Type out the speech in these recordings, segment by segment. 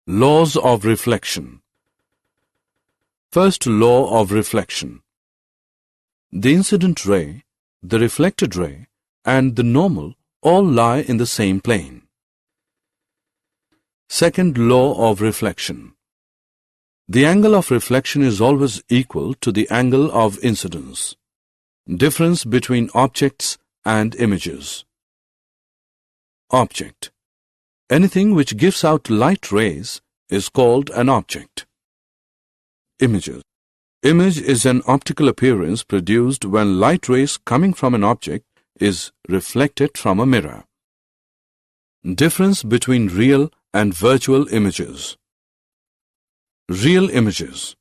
Laws of reflection. First law of reflection. The incident ray, the reflected ray, and the normal all lie in the same plane. Second law of reflection. The angle of reflection is always equal to the angle of incidence. Difference between objects and images. Object. Anything which gives out light rays is called an object. Images. Image is an optical appearance produced when light rays coming from an object is reflected from a mirror. Difference between real and virtual images. Real images.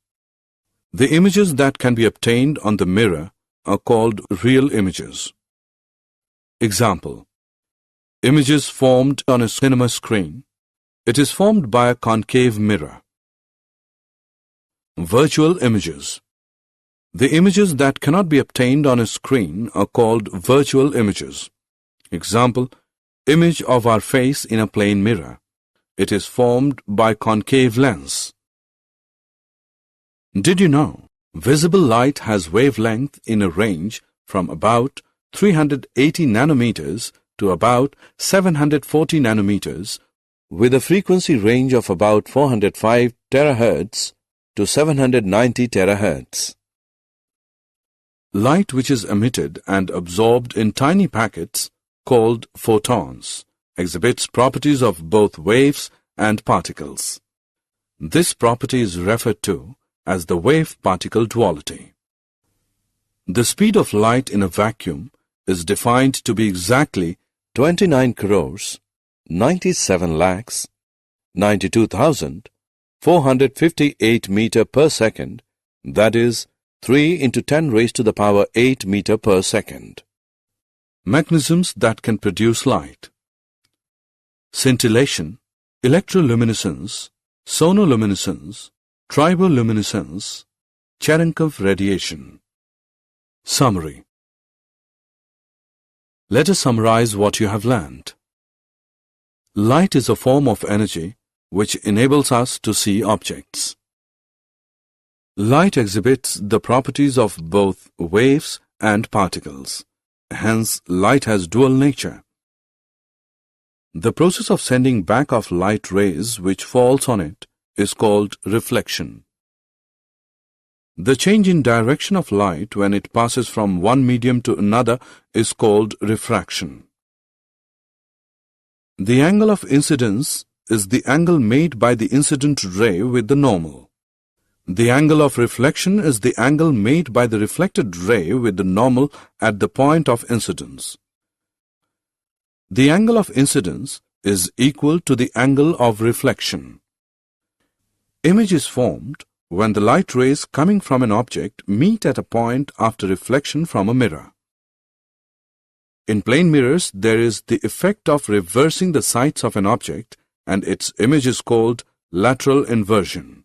The images that can be obtained on the mirror are called real images. Example. Images formed on a cinema screen. It is formed by a concave mirror. Virtual images. The images that cannot be obtained on a screen are called virtual images. Example, image of our face in a plane mirror. It is formed by concave lens. Did you know visible light has wavelength in a range from about 380 nanometers to about 740 nanometers with a frequency range of about 405 terahertz to 790 terahertz. Light which is emitted and absorbed in tiny packets called photons exhibits properties of both waves and particles. This property is referred to as the wave-particle duality. The speed of light in a vacuum is defined to be exactly 29 crores 97 lakhs 92,458 meter per second, that is 3 into 10 raised to the power 8 meter per second. Mechanisms that can produce light. Scintillation, electroluminescence, sonoluminescence, triboluminescence, Cherenkov radiation. Summary. Let us summarize what you have learned. Light is a form of energy which enables us to see objects. Light exhibits the properties of both waves and particles. Hence, light has dual nature. The process of sending back of light rays which falls on it is called reflection. The change in direction of light when it passes from one medium to another is called refraction. The angle of incidence is the angle made by the incident ray with the normal. The angle of reflection is the angle made by the reflected ray with the normal at the point of incidence. The angle of incidence is equal to the angle of reflection. Image is formed when the light rays coming from an object meet at a point after reflection from a mirror. In plane mirrors, there is the effect of reversing the sides of an object and its image is called lateral inversion.